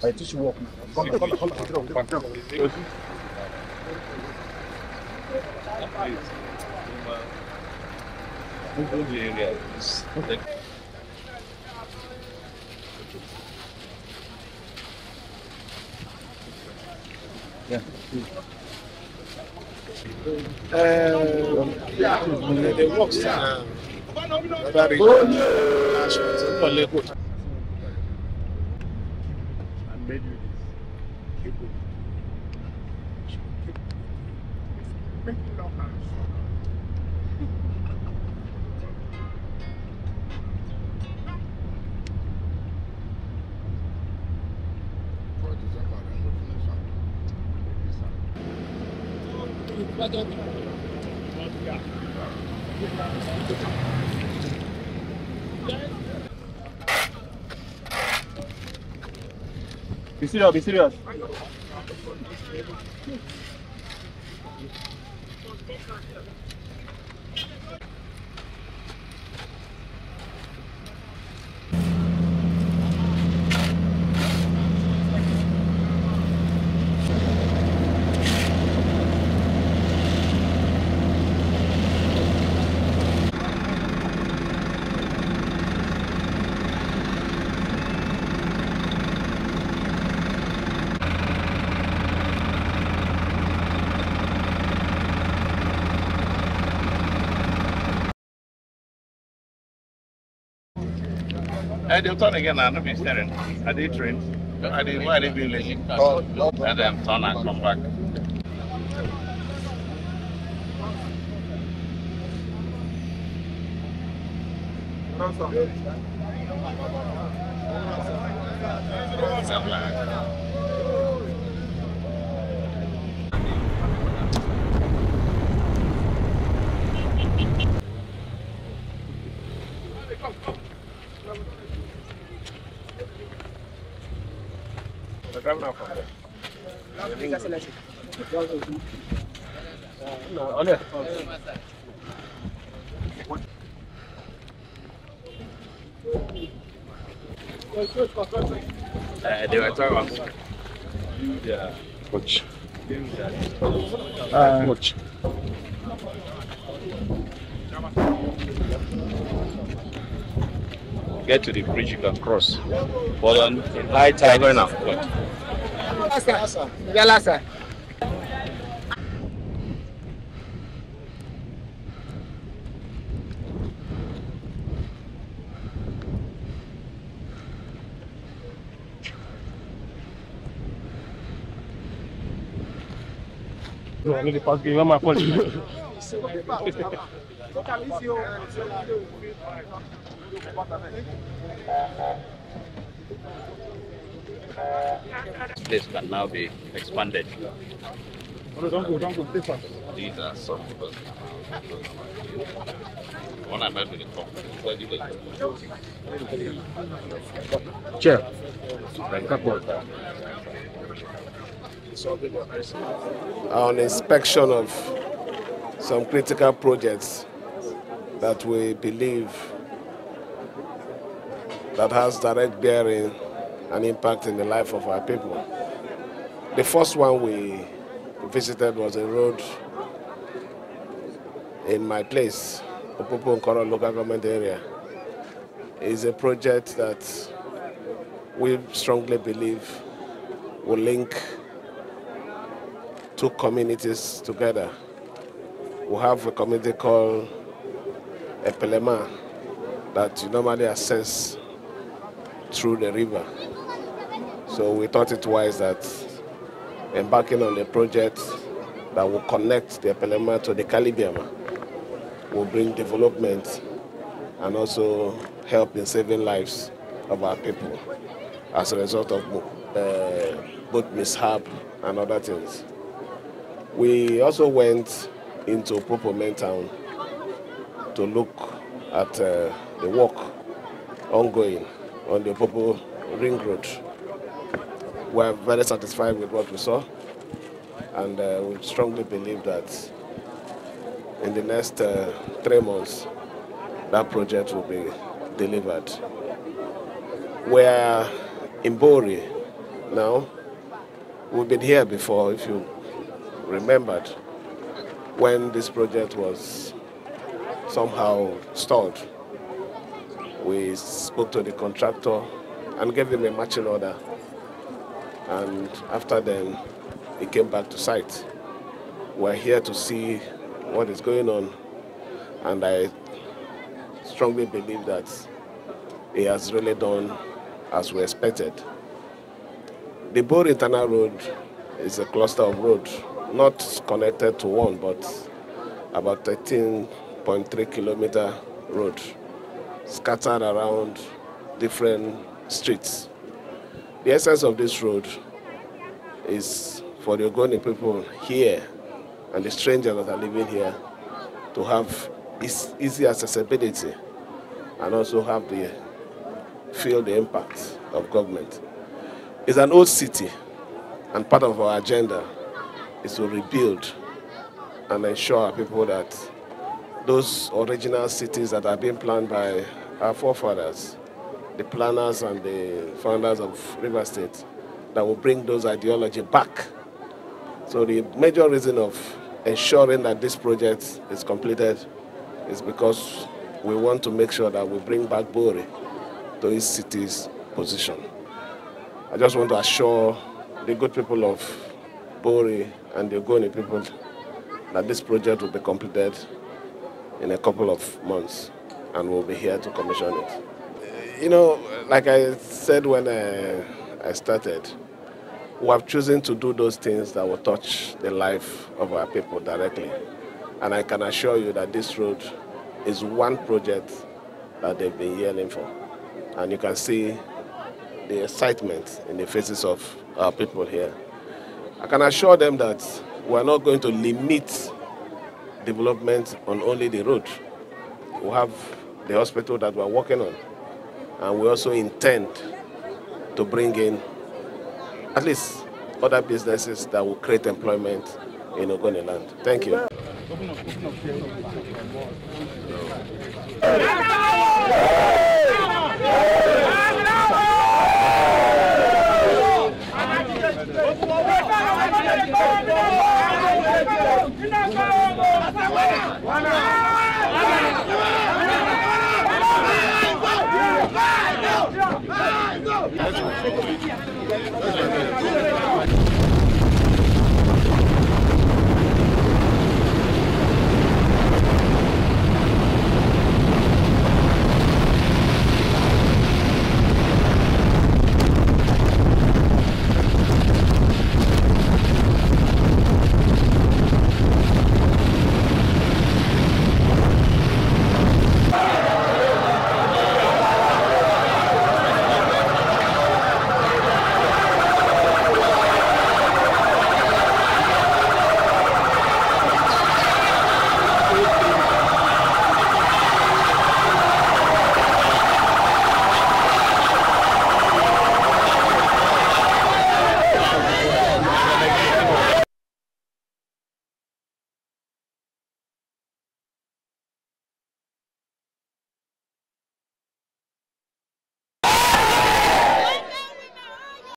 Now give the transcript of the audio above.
I teach you walk. Come. Yeah. The works Be serious, be serious. They'll turn again. I'm not be staring. I did train. Why are they doing lazy? And then turn and come back. They were talking about watch. Watch. Get to the bridge, you can cross. But on high tide now. Yala, sir. I need to pass game on my phone. This can now be expanded. Don't go. These are some people. One I met with the top. Chair. On inspection of some critical projects that we believe that has direct bearing and impact in the life of our people. The first one we visited was a road in my place, Opobo Ring local government area. It's a project that we strongly believe will link two communities together. We have a community called Epelema that you normally access through the river. So we thought it wise that embarking on a project that will connect the Epelema to the Calibiama will bring development and also help in saving lives of our people as a result of both mishap and other things. We also went into Opobo main town to look at the work ongoing on the Opobo Ring Road we're very satisfied with what we saw, and we strongly believe that in the next 3 months, that project will be delivered. We're in Bori now. We've been here before, if you remembered, when this project was somehow stalled. We spoke to the contractor and gave him a marching order. And after then, he came back to site. We're here to see what is going on, and I strongly believe that he has really done as we expected. The Bori Internal Road is a cluster of roads, not connected to one, but about 13.3 kilometer road, scattered around different streets. The essence of this road is for the Ogoni people here and the strangers that are living here to have easy accessibility and also feel the impact of government. It's an old city, and part of our agenda is to rebuild and ensure our people that those original cities that have been planned by our forefathers, the planners and the founders of River State, that will bring those ideology back. So the major reason of ensuring that this project is completed is because we want to make sure that we bring back Bori to its city's position. I just want to assure the good people of Bori and the Ogoni people that this project will be completed in a couple of months, and we'll be here to commission it. You know, like I said when I started, we have chosen to do those things that will touch the life of our people directly. And I can assure you that this road is one project that they've been yearning for. And you can see the excitement in the faces of our people here. I can assure them that we're not going to limit development on only the road. We have the hospital that we're working on, and we also intend to bring in at least other businesses that will create employment in Ogoni land. Thank you.